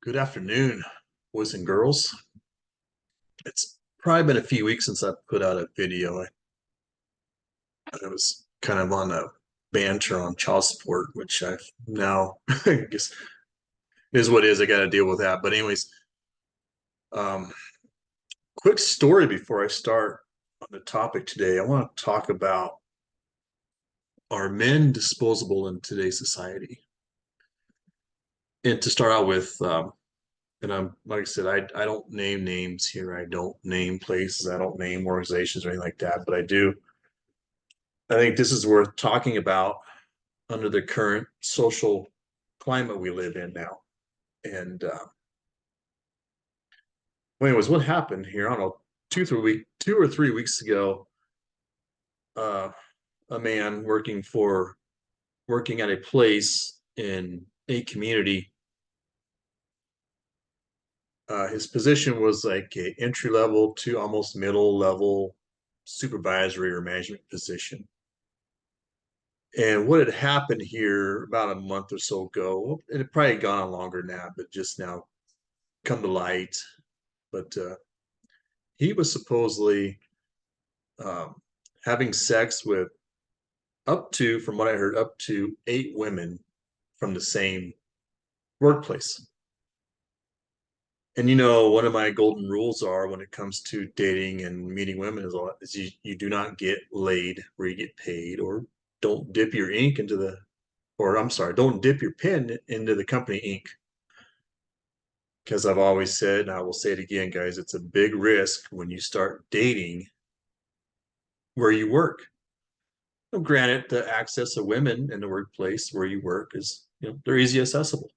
Good afternoon, boys and girls. It's probably been a few weeks since I put out a video. I was kind of on a banter on child support, which I've now, I guess, is what it is. I got to deal with that. But anyways, um, quick story before I start on the topic today. I want to talk about, are men disposable in today's society? And to start out with, and I'm like I said, I don't name names here. I don't name places. I don't name organizations or anything like that. But I think this is worth talking about under the current social climate we live in now. And well, anyways, what happened here? I don't know, 2 or 3 weeks ago, uh, a man working at a place in a community. His position was like a entry level to almost middle level supervisory or management position. And what had happened here about a month or so ago, it had probably gone on longer now, but just now come to light. But he was supposedly um, having sex with from what I heard, up to 8 women from the same workplace. And one of my golden rules are when it comes to dating and meeting women is you do not get laid where you get paid, or don't dip your ink into the, or I'm sorry, don't dip your pen into the company ink. Because I've always said, and I will say it again, guys, it's a big risk when you start dating where you work. Granted, the access of women in the workplace where you work is, they're easy accessible.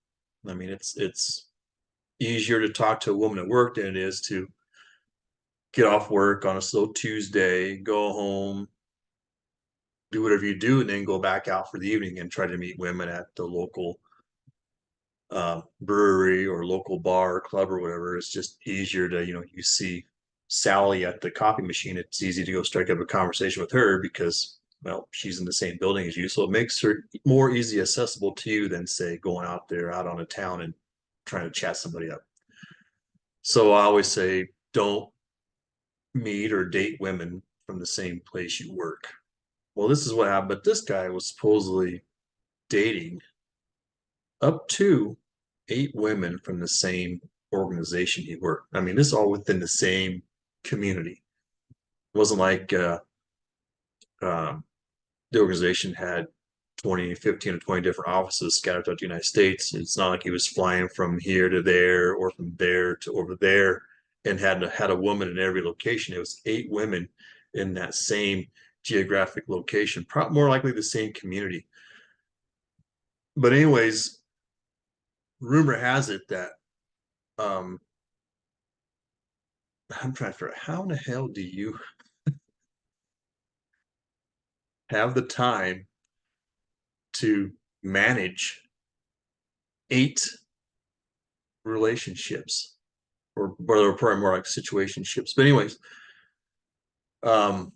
I mean, it's easier to talk to a woman at work than it is to get off work on a slow Tuesday, go home, do whatever you do, and then go back out for the evening and try to meet women at the local brewery or local bar or club or whatever. It's just easier to, you see Sally at the coffee machine. It's easy to go strike up a conversation with her because, well, she's in the same building as you. So it makes her more easy accessible to you than, say, going out there out on a town and trying to chat somebody up. So I always say, don't meet or date women from the same place you work. Well, this is what happened. But this guy was supposedly dating up to 8 women from the same organization he worked. I mean, this is all within the same community. It wasn't like um, the organization had 20, 15, or 20 different offices scattered throughout the United States. It's not like he was flying from here to there or from there to over there and had a woman in every location. It was 8 women in that same geographic location, more likely the same community. But anyways, rumor has it that um, I'm trying to figure out, how in the hell do you have the time to manage 8 relationships, or they're probably more like situationships. But anyways, um,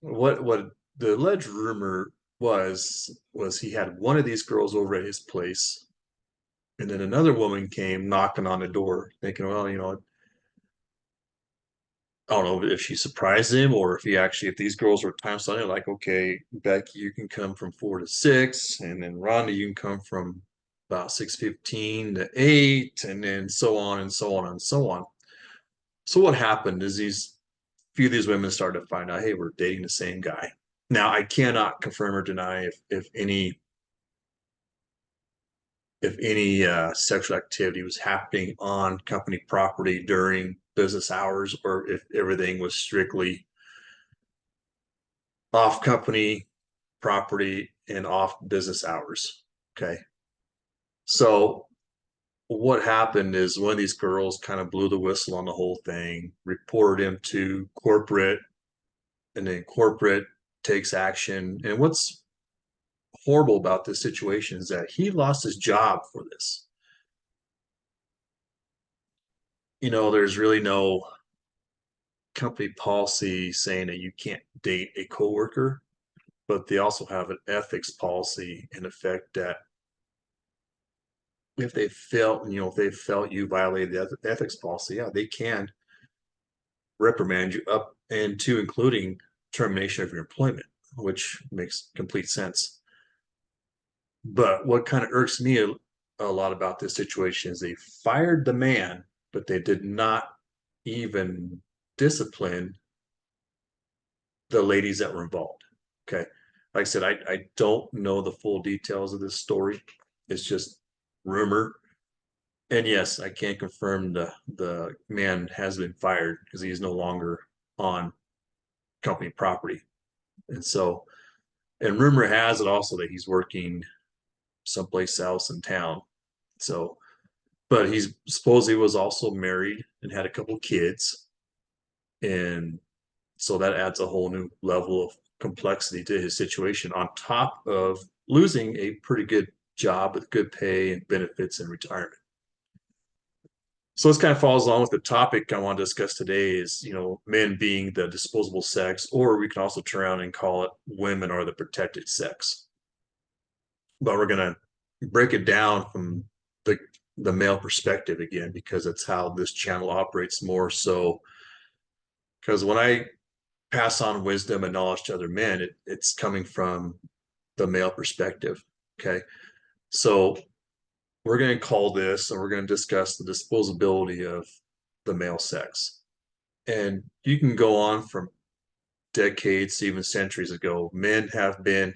what the alleged rumor was he had one of these girls over at his place, and then another woman came knocking on the door, thinking, well, I don't know if she surprised him or if these girls were time slotted, like, okay, Becky, you can come from 4 to 6, and then Rhonda, you can come from about 6:15 to 8, and then so on and so on and so on. So what happened is few of these women started to find out, hey, we're dating the same guy. Now I cannot confirm or deny if any sexual activity was happening on company property during business hours, or if everything was strictly off company property and off business hours. Okay. So what happened is one of these girls kind of blew the whistle on the whole thing, reported him to corporate, and then corporate takes action. And what's horrible about this situation is that he lost his job for this. There's really no company policy saying that you can't date a coworker, but they also have an ethics policy in effect that if they felt, if they felt you violated the ethics policy, yeah, they can reprimand you up and to including termination of your employment, which makes complete sense. But what kind of irks me a lot about this situation is they fired the man, but they did not even discipline the ladies that were involved. Okay. Like I said, I don't know the full details of this story. It's just rumor. And yes, I can confirm the man has been fired because he is no longer on company property. And so, and rumor has it also that he's working someplace else in town. So, but he's supposedly was also married and had a couple kids. And so that adds a whole new level of complexity to his situation on top of losing a pretty good job with good pay and benefits and retirement. So this kind of falls along with the topic I want to discuss today is, men being the disposable sex, or we can also turn around and call it women are the protected sex. But we're going to break it down from the the male perspective again, because it's how this channel operates more so. Because when I pass on wisdom and knowledge to other men, it's coming from the male perspective. Okay. So we're going to call this, and we're going to discuss the disposability of the male sex. And you can go on from decades, even centuries ago. Men have been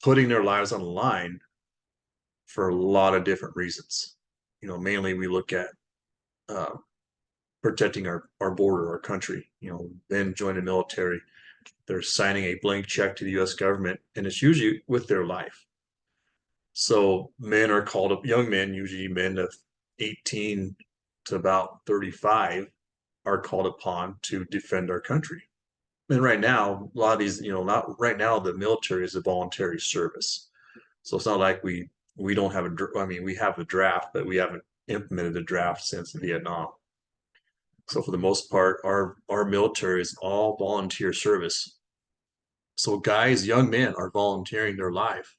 putting their lives on the line for a lot of different reasons. Mainly we look at uh, protecting our border, our country. Men join the military, they're signing a blank check to the U.S. government, and it's usually with their life. So men are called up, young men, usually men of 18 to about 35, are called upon to defend our country. And right now, a lot of these, not right now, the military is a voluntary service. So it's not like we don't have I mean, we have a draft, but we haven't implemented the draft since Vietnam. So for the most part, our military is all volunteer service. So guys, young men are volunteering their life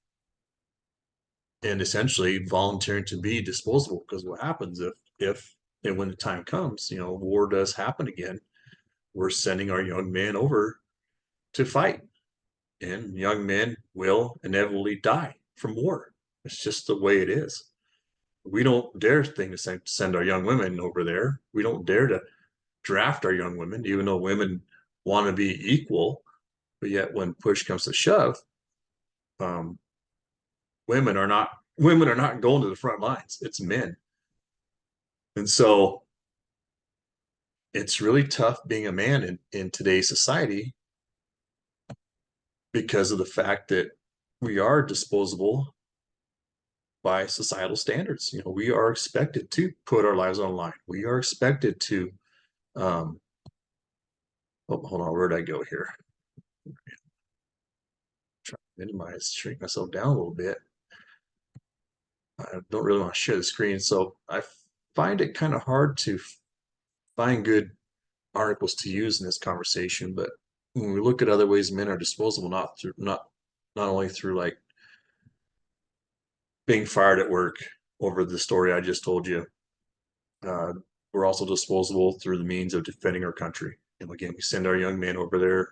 and essentially volunteering to be disposable. Because what happens if and when the time comes, war does happen again, we're sending our young men over to fight, and young men will inevitably die from war. It's just the way it is. We don't dare think to send our young women over there. We don't dare to draft our young women, even though women want to be equal. But yet, when push comes to shove, um, women are not going to the front lines. It's men, and so it's really tough being a man in today's society because of the fact that we are disposable by societal standards. We are expected to put our lives on the line. We are expected to um oh, hold on, where did I go here? Try to minimize, shrink myself down a little bit. I don't really want to share the screen, so I find it kind of hard to find good articles to use in this conversation. But when we look at other ways men are disposable, not only through like being fired at work over the story I just told you, uh, we're also disposable through the means of defending our country. And again, we send our young men over there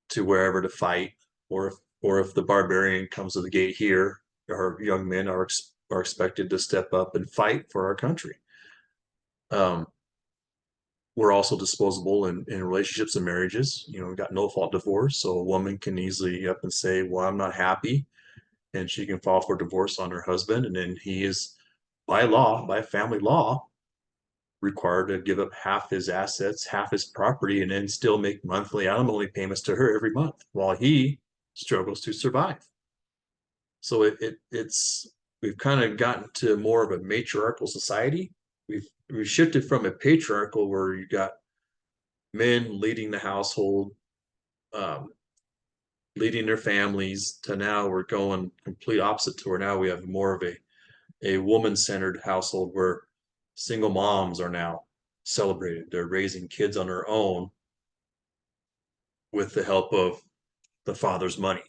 to wherever to fight, or if the barbarian comes to the gate here, our young men are expected to step up and fight for our country. Um, we're also disposable in relationships and marriages. We got no fault divorce, so a woman can easily up and say, "Well, I'm not happy," and she can file for divorce on her husband, and then he is, by law, by family law, required to give up half his assets, half his property, and then still make monthly alimony payments to her every month while he struggles to survive. So it's we've kind of gotten to more of a matriarchal society. We've shifted from a patriarchal where you got men leading the household, um, leading their families, to now we're going complete opposite to where now we have more of a woman-centered household where single moms are now celebrated. They're raising kids on their own with the help of the father's money.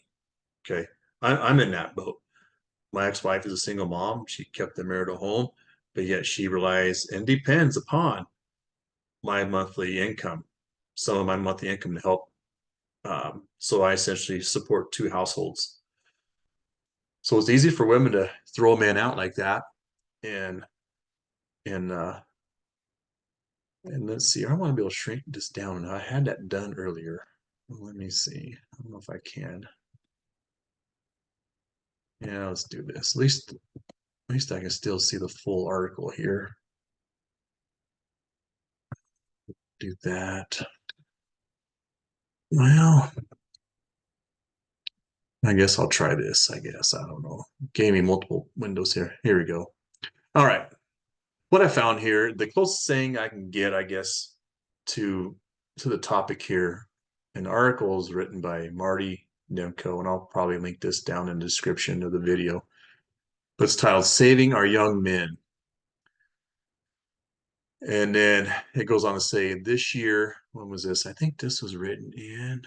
Okay. I'm in that boat. my ex-wife is a single mom. She kept the marital home, but yet she relies and depends upon my monthly income, some of my monthly income to help. So I essentially support two households. So it's easy for women to throw a man out like that. And and and let's see, I want to be able to shrink this down. I had that done earlier. Let me see. I don't know if I can. Yeah, let's do this. At least I can still see the full article here. Do that. Well, I guess I'll try this. I guess. I don't know. Gave me multiple windows here. Here we go. All right. What I found here, the closest thing I can get, I guess, to the topic here, an article is written by Marty Nemko, and I'll probably link this down in the description of the video. But it's titled Saving Our Young Men. And then it goes on to say this year, when was this? I think this was written in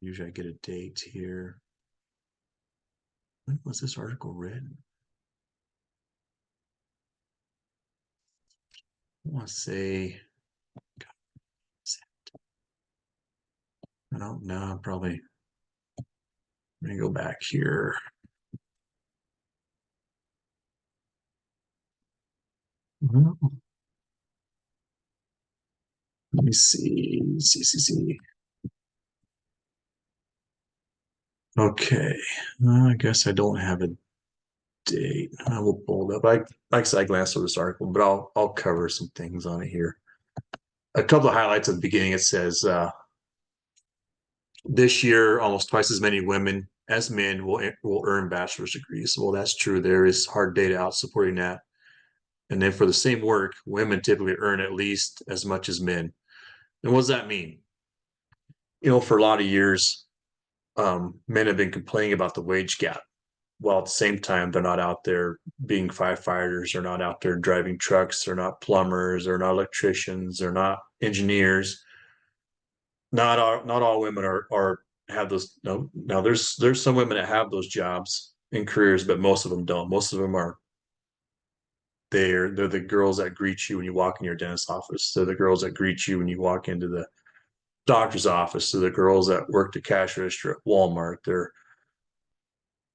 usually I get a date here. When was this article written? I want to say, I don't know, I'm probably going to go back here. Let me see. See. Okay. I guess I don't have a date. I will pull it up. Like I said, I glanced over this article, but I'll cover some things on it here. A couple of highlights at the beginning. It says this year, almost twice as many women as men will earn bachelor's degrees. Well, that's true. There is hard data out supporting that. And then for the same work, women typically earn at least as much as men. And what does that mean? For a lot of years, men have been complaining about the wage gap, while at the same time they're not out there being firefighters, they're not out there driving trucks, they're not plumbers, they're not electricians, they're not engineers. Not all women are have those. No, now there's some women that have those jobs and careers, but most of them don't. Most of them are they're the girls that greet you when you walk in your dentist's office. They're the girls that greet you when you walk into the doctor's office. They're the girls that work the cash register at Walmart.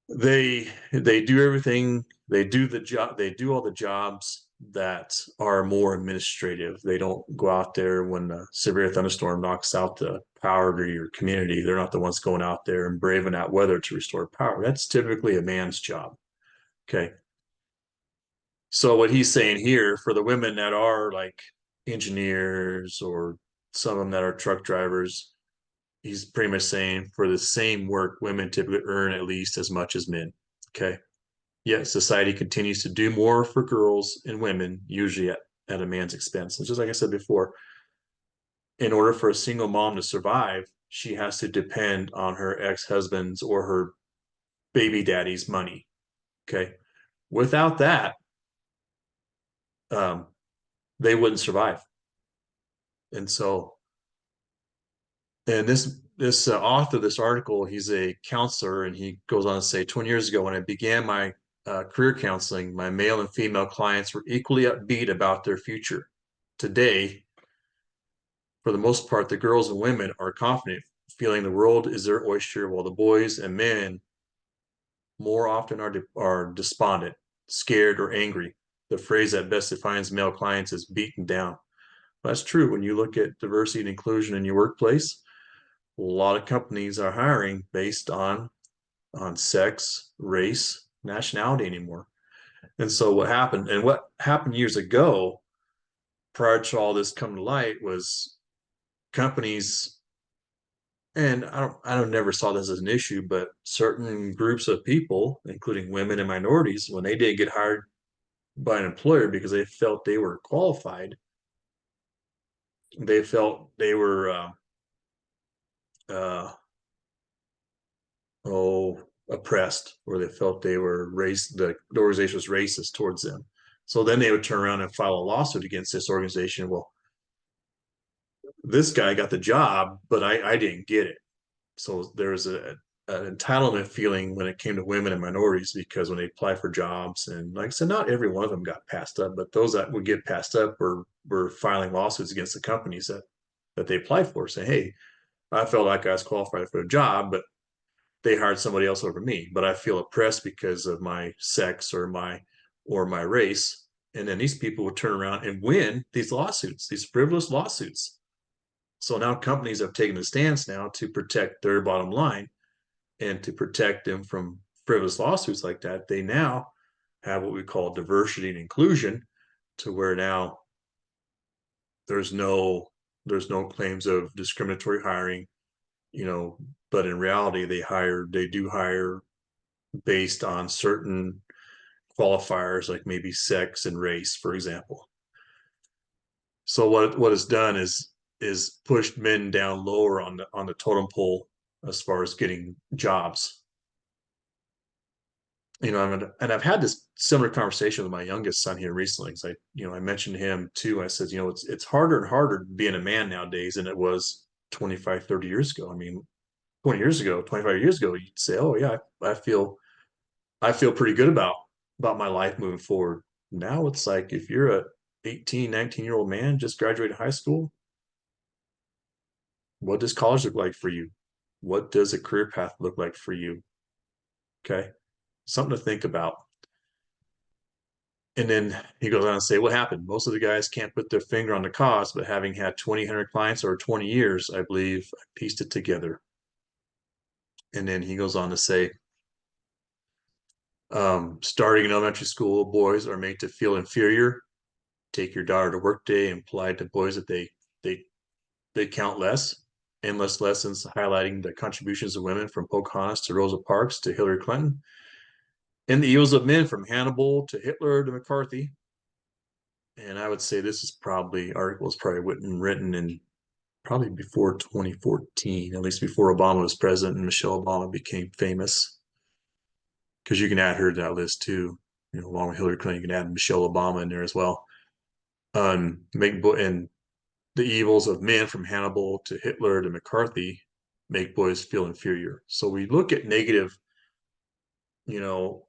They do everything. They do the job. They do all the jobs that are more administrative. They don't go out there when a severe thunderstorm knocks out the power to your community. They're not the ones going out there and braving out weather to restore power. That's typically a man's job. Okay. So what he's saying here for the women that are like engineers or some of them that are truck drivers, he's pretty much saying for the same work, women typically earn at least as much as men. Okay. Yet society continues to do more for girls and women, usually at a man's expense. And just like I said before, in order for a single mom to survive, she has to depend on her ex-husband's or her baby daddy's money. Okay. Without that, um, they wouldn't survive. And so, and this author of this article, he's a counselor, and he goes on to say, 20 years ago, when I began my career counseling, my male and female clients were equally upbeat about their future. Today, for the most part, the girls and women are confident, feeling the world is their oyster, while the boys and men more often are despondent, scared, or angry. The phrase that best defines male clients is beaten down. That's true. When you look at diversity and inclusion in your workplace, a lot of companies are hiring based on sex, race, nationality anymore. And so what happened years ago, prior to all this coming to light, was companies, and I don't never saw this as an issue, but certain groups of people, including women and minorities, when they didn't get hired by an employer because they felt they were qualified, they felt they were uh, oh, oppressed, or they felt they were the organization was racist towards them. So then they would turn around and file a lawsuit against this organization. Well, this guy got the job, but I didn't get it. So there's an entitlement feeling when it came to women and minorities, because when they apply for jobs, and like I said, not every one of them got passed up, but those that would get passed up were filing lawsuits against the companies that they applied for, saying, hey, I felt like I was qualified for a job, but they hired somebody else over me, but I feel oppressed because of my sex or my race. And then these people would turn around and win these lawsuits, these frivolous lawsuits. So now companies have taken a stance now to protect their bottom line and to protect them from frivolous lawsuits like that. They now have what we call diversity and inclusion, to where now there's no there's no claims of discriminatory hiring, but in reality they do hire based on certain qualifiers, like maybe sex and race, for example. So what is done is pushed men down lower on the totem pole as far as getting jobs. And I've had this similar conversation with my youngest son here recently. Because I mentioned to him too. I said, it's harder and harder being a man nowadays than it was 25, 30 years ago. I mean, 20 years ago, 25 years ago, you'd say, oh yeah, I feel pretty good about my life moving forward. Now it's like, if you're a 18, 19-year-old man just graduated high school, what does college look like for you? What does a career path look like for you? Okay. Something to think about. And then he goes on to say, what happened? Most of the guys can't put their finger on the cause, but having had 2,000 clients over 20 years, I believe I pieced it together. And then he goes on to say, starting in elementary school, boys are made to feel inferior. Take your daughter to work day and imply to boys that they they count less. Endless lessons highlighting the contributions of women, from Pocahontas to Rosa Parks to Hillary Clinton, and the evils of men, from Hannibal to Hitler to McCarthy. And I would say this is probably articles probably written in probably before 2014, at least before Obama was president and Michelle Obama became famous. Because you can add her to that list too, along with Hillary Clinton. You can add Michelle Obama in there as well. And the evils of men, from Hannibal to Hitler to McCarthy, make boys feel inferior. So we look at negative, you know,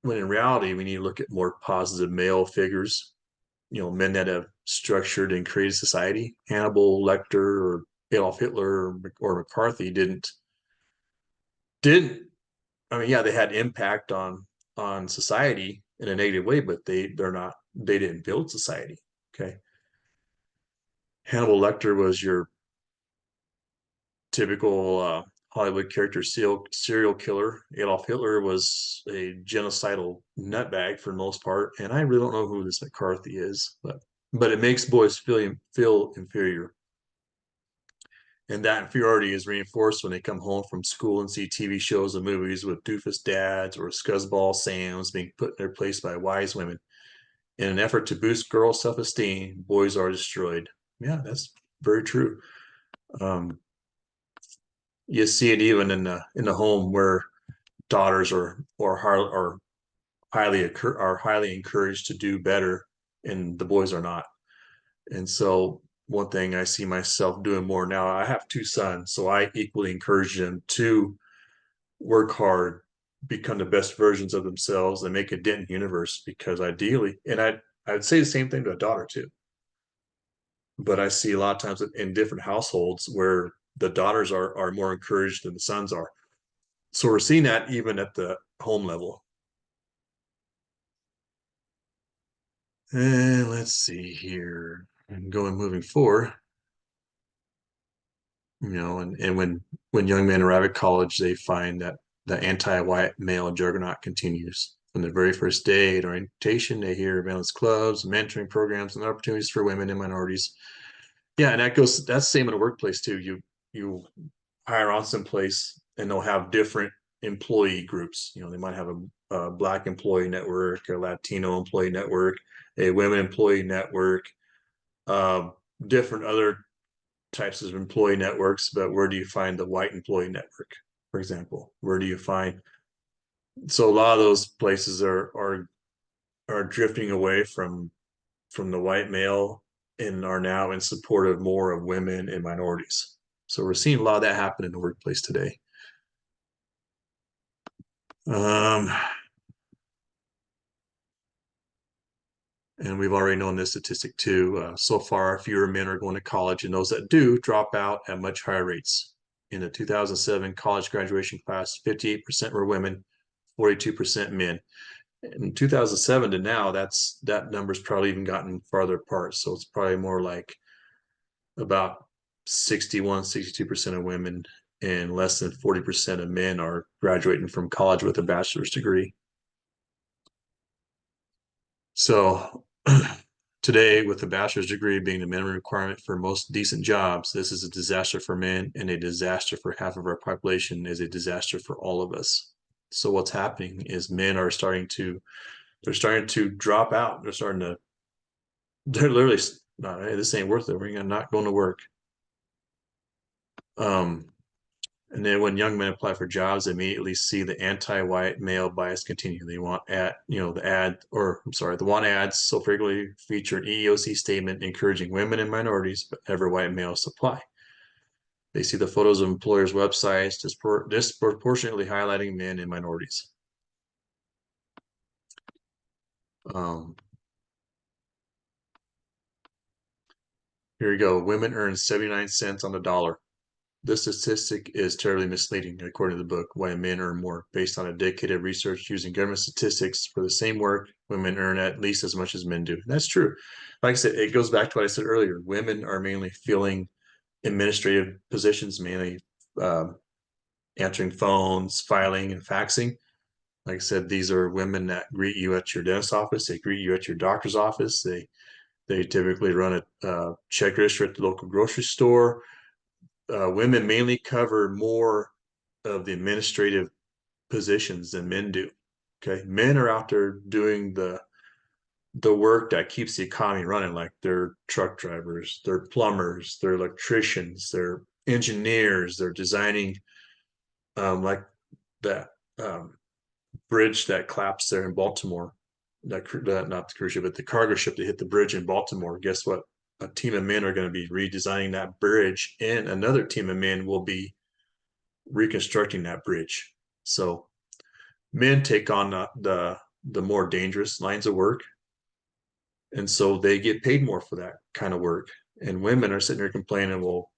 when in reality we need to look at more positive male figures, men that have structured and created society. Hannibal Lecter or Adolf Hitler or McCarthy didn't. I mean, yeah, they had impact on society in a negative way, but they didn't build society. Okay. Hannibal Lecter was your typical Hollywood character serial killer. Adolf Hitler was a genocidal nutbag for the most part, and I really don't know who this McCarthy is, but it makes boys feel inferior, and that inferiority is reinforced when they come home from school and see TV shows and movies with doofus dads or scuzzball Sams being put in their place by wise women. In an effort to boost girls' self-esteem, boys are destroyed. Yeah, that's very true. Um, you see it even in the home, where daughters are highly encouraged to do better, and the boys are not. And so one thing I see myself doing more now, I have two sons, so I equally encourage them to work hard, become the best versions of themselves, and make a dent in the universe. Because ideally, and I would say the same thing to a daughter too, but I see a lot of times in different households where the daughters are more encouraged than the sons are. So we're seeing that even at the home level. And let's see here. And moving forward, and when young men arrive at college, they find that the anti-white male juggernaut continues. From the very first day at orientation, they hear of endless clubs, mentoring programs, and opportunities for women and minorities. Yeah, and that's the same in the workplace too. You hire on someplace, and they'll have different employee groups. They might have a Black employee network, a Latino employee network, a women employee network, uh, different other types of employee networks. But where do you find the white employee network, for example? Where do you find? So a lot of those places are drifting away from the white male, and are now in support of more of women and minorities. So we're seeing a lot of that happen in the workplace today. Um, and we've already known this statistic too. So far, fewer men are going to college, and those that do drop out at much higher rates. In the 2007 college graduation class, 58% were women, 42% men. In 2007 to now, that number's probably even gotten farther apart. So it's probably more like about 61, 62% of women and less than 40% of men are graduating from college with a bachelor's degree. So today, with the bachelor's degree being the minimum requirement for most decent jobs, this is a disaster for men and a disaster for half of our population is a disaster for all of us. So what's happening is men are starting to drop out. They're literally not, hey, this ain't worth it. We're not going to work. Um, And then when young men apply for jobs, they immediately see the anti-white male bias continue. They want the want ads so frequently feature an EEOC statement encouraging women and minorities, but never white males apply. They see the photos of employers' websites disproportionately highlighting men and minorities. Um, Here you go. Women earn 79 cents on the dollar. This statistic is terribly misleading, according to the book, Why Men Earn More, based on a decade of research using government statistics for the same work, women earn at least as much as men do. And that's true. Like I said, it goes back to what I said earlier. Women are mainly filling administrative positions, mainly answering phones, filing, and faxing. Like I said, these are women that greet you at your dentist's office. They greet you at your doctor's office. They typically run a check register at the local grocery store. Women mainly cover more of the administrative positions than men do. Okay, men are out there doing the work that keeps the economy running, like they're truck drivers, they're plumbers, they're electricians, they're engineers, they're designing like that bridge that collapsed there in Baltimore. That not the cruise ship, but the cargo ship that hit the bridge in Baltimore. Guess what? A team of men are going to be redesigning that bridge, and another team of men will be reconstructing that bridge. So men take on the more dangerous lines of work, and so they get paid more for that kind of work. And women are sitting there complaining, well,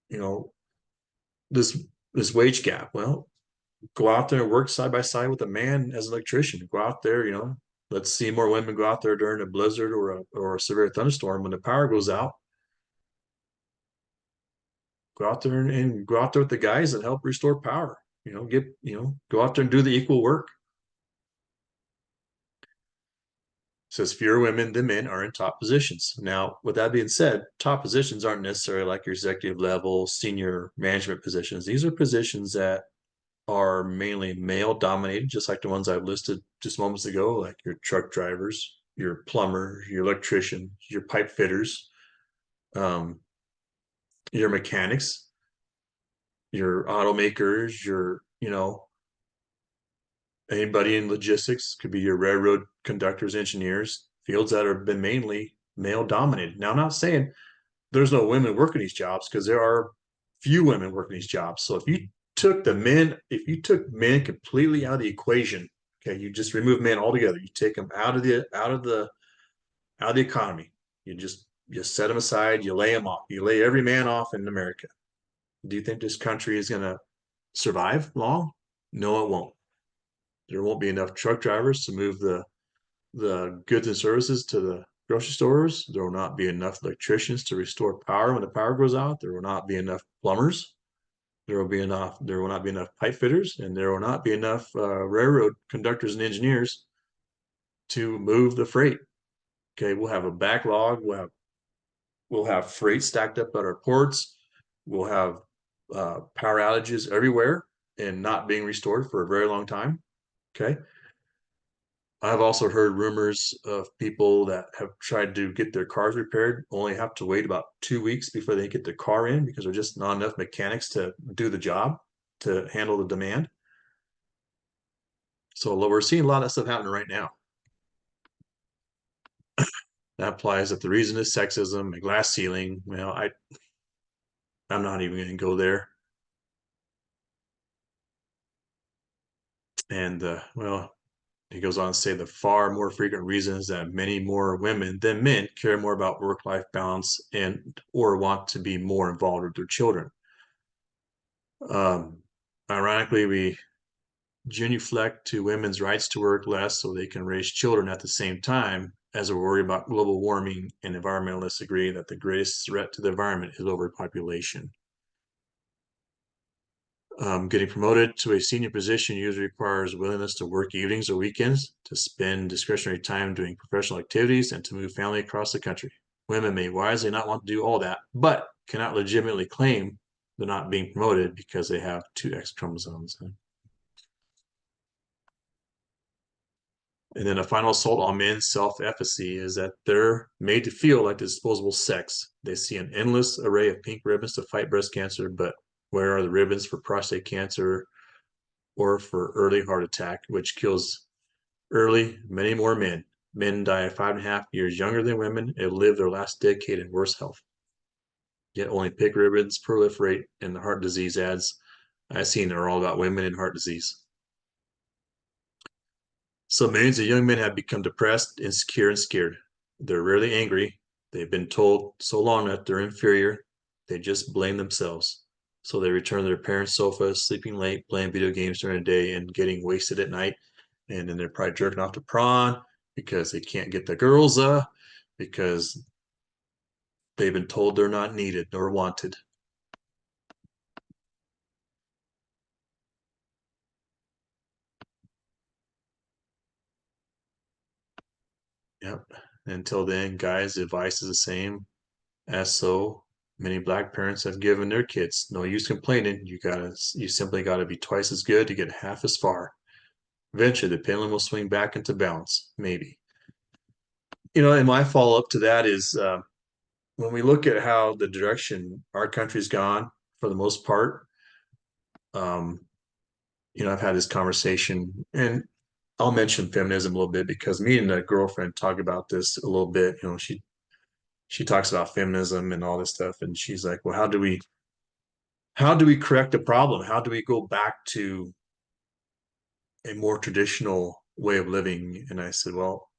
you know, this this wage gap. Well, go out there and work side by side with a man as an electrician. Go out there, let's see more women go out there during a blizzard or a severe thunderstorm when the power goes out. Go out there and go out there with the guys that help restore power. Go out there and do the equal work. Says fewer women than men are in top positions. Now, with that being said, top positions aren't necessarily like your executive level, senior management positions. These are positions that are mainly male dominated, just like the ones I've listed just moments ago, like your truck drivers, your plumber, your electrician, your pipe fitters, um, your mechanics, your automakers, anybody in logistics, could be your railroad conductors, engineers, fields that have been mainly male dominated. Now, I'm not saying there's no women working these jobs, because there are few women working these jobs. So if you took men completely out of the equation, okay, you just remove men altogether, you take them out of the economy, you set them aside, you lay them off, you lay every man off in America. Do you think this country is going to survive long? No, it won't. There won't be enough truck drivers to move the goods and services to the grocery stores. There will not be enough electricians to restore power when the power goes out. There will not be enough plumbers. There will not be enough pipe fitters, and there will not be enough railroad conductors and engineers to move the freight. Okay, we'll have a backlog. We'll have freight stacked up at our ports. We'll have power outages everywhere and not being restored for a very long time. Okay. I've also heard rumors of people that have tried to get their cars repaired, only have to wait about 2 weeks before they get their car in, because there's just not enough mechanics to do the job, to handle the demand. So we're seeing a lot of stuff happening right now. That applies that the reason is sexism, a glass ceiling. Well, I'm not even going to go there. And well, he goes on to say the far more frequent reasons that many more women than men care more about work-life balance and or want to be more involved with their children. Um, Ironically, we genuflect to women's rights to work less so they can raise children at the same time as we worry about global warming, and environmentalists agree that the greatest threat to the environment is overpopulation. Getting promoted to a senior position usually requires willingness to work evenings or weekends, to spend discretionary time doing professional activities, and to move family across the country. Women may wisely not want to do all that, but cannot legitimately claim they're not being promoted because they have two X chromosomes. And then a final assault on men's self-efficacy is that they're made to feel like the disposable sex. They see an endless array of pink ribbons to fight breast cancer, but where are the ribbons for prostate cancer or for early heart attack, which kills early many more men? Men die 5.5 years younger than women and live their last decade in worse health. Yet only pink ribbons proliferate in the heart disease ads I've seen are all about women and heart disease. So millions of young men have become depressed, insecure, and scared. They're rarely angry. They've been told so long that they're inferior, they just blame themselves. So they return to their parents' sofas, sleeping late, playing video games during the day, and getting wasted at night. And then they're probably jerking off to prawn because they can't get the girls, because they've been told they're not needed nor wanted. Yep. Until then, guys, the advice is the same. As so many black parents have given their kids. No use complaining. You simply gotta be twice as good to get half as far. Eventually, the pendulum will swing back into balance, maybe. And my follow up to that is when we look at how the direction our country's gone, for the most part, um, I've had this conversation, and I'll mention feminism a little bit because me and a girlfriend talk about this a little bit. She talks about feminism and all this stuff, and she's like, "Well, how do we correct the problem? How do we go back to a more traditional way of living?" And I said, well,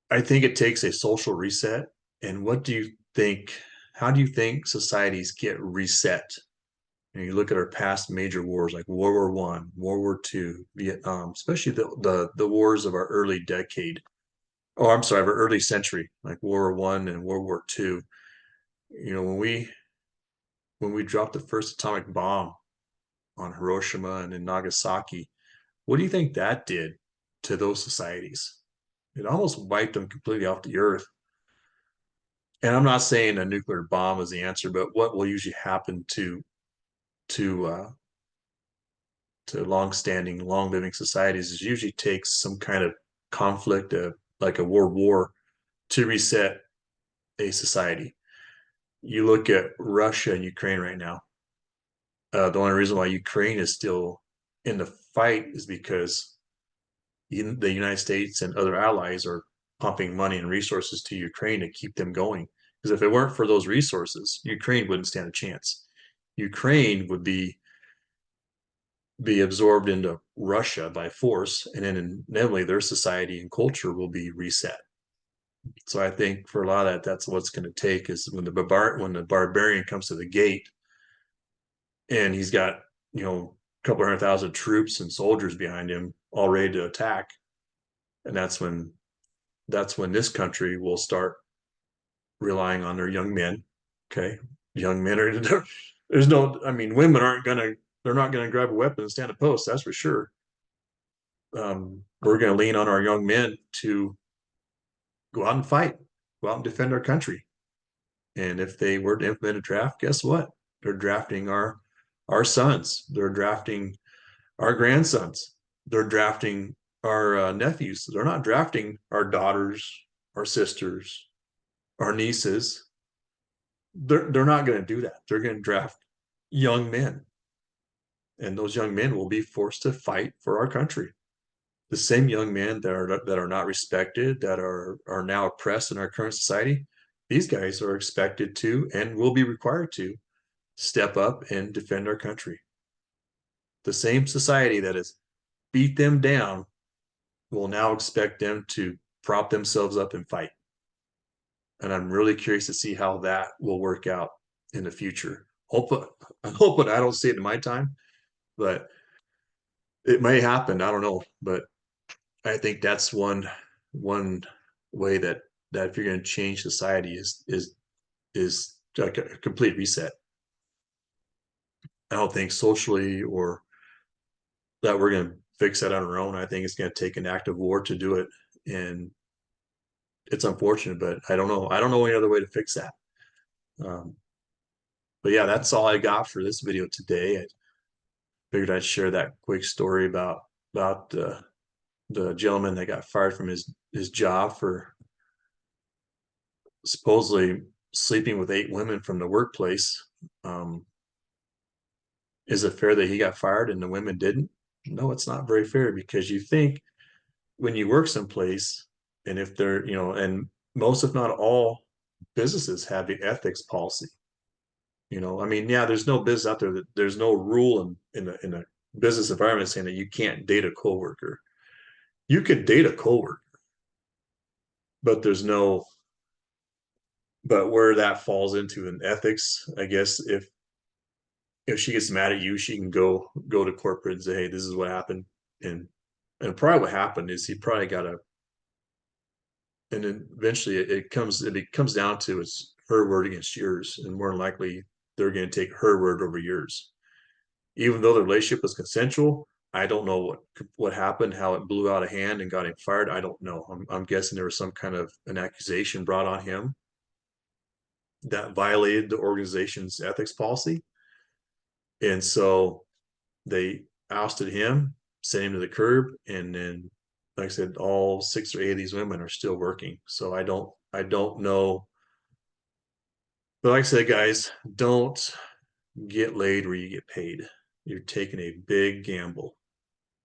I think it takes a social reset. And what do you think? How do you think societies get reset? You look at our past major wars like World War I, World War II, Vietnam, especially the wars of our early decade. Oh, I'm sorry, of our early century, like World War I and World War II. When we dropped the first atomic bomb on Hiroshima and in Nagasaki, what do you think that did to those societies? It almost wiped them completely off the earth. And I'm not saying a nuclear bomb is the answer, but what will usually happen to uh, to long-standing, long-living societies is usually takes some kind of conflict, like a world war, to reset a society. You look at Russia and Ukraine right now. The only reason why Ukraine is still in the fight is because the United States and other allies are pumping money and resources to Ukraine to keep them going. Because if it weren't for those resources, Ukraine wouldn't stand a chance. Ukraine would be absorbed into Russia by force, and then inevitably their society and culture will be reset. So I think for a lot of that, that's what's going to take is when the barbarian comes to the gate, and he's got a couple 100,000 troops and soldiers behind him all ready to attack, and that's when this country will start relying on their young men. Okay, young men are there's no. I mean, women they're not gonna grab a weapon and stand a post. That's for sure. We're gonna lean on our young men to go out and fight, go out and defend our country. And if they were to implement a draft, guess what? They're drafting our sons. They're drafting our grandsons. They're drafting our nephews. They're not drafting our daughters, our sisters, our nieces. They're not going to do that. They're going to draft young men, and those young men will be forced to fight for our country. The same young men that are not respected, that are now oppressed in our current society, these guys are expected to and will be required to step up and defend our country. The same society that has beat them down will now expect them to prop themselves up and fight. And I'm really curious to see how that will work out in the future. I hope I don't see it in my time, but it may happen. I don't know. But I think that's one way that if you're going to change society is like a complete reset. I don't think socially or that we're going to fix that on our own. I think it's going to take an act of war to do it, and it's unfortunate, but I don't know. I don't know any other way to fix that. Um, but yeah, that's all I got for this video today. I figured I'd share that quick story about the gentleman that got fired from his job for supposedly sleeping with 8 women from the workplace. Um, is it fair that he got fired and the women didn't? No, it's not very fair, because you think when you work someplace, and if they're, and most, if not all, businesses have the ethics policy. I mean, yeah, there's no business out there that there's no rule in a business environment saying that you can't date a coworker. You could date a coworker, but there's no, but where that falls into an ethics, I guess, if she gets mad at you, she can go to corporate and say, hey, this is what happened. And probably what happened is he probably got a, and then eventually it comes down to it's her word against yours, and more than likely they're going to take her word over yours. Even though the relationship was consensual, I don't know what happened, how it blew out of hand and got him fired. I don't know. I'm guessing there was some kind of an accusation brought on him that violated the organization's ethics policy, and so they ousted him, sent him to the curb, and then, like I said, all 6 or 8 of these women are still working. So I don't know. But like I said, guys, don't get laid where you get paid. You're taking a big gamble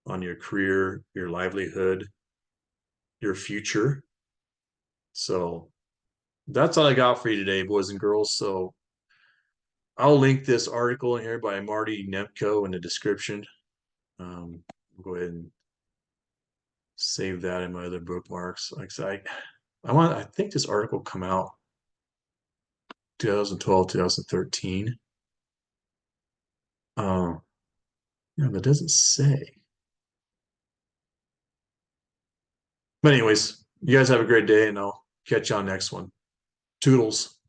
on your career, your livelihood, your future. So that's all I got for you today, boys and girls. So I'll link this article in here by Marty Nemko in the description. I'll go ahead and save that in my other bookmarks. Like I said, I think this article come out 2012, 2013. Yeah, but it doesn't say. But anyways, you guys have a great day, and I'll catch you on next one. Toodles.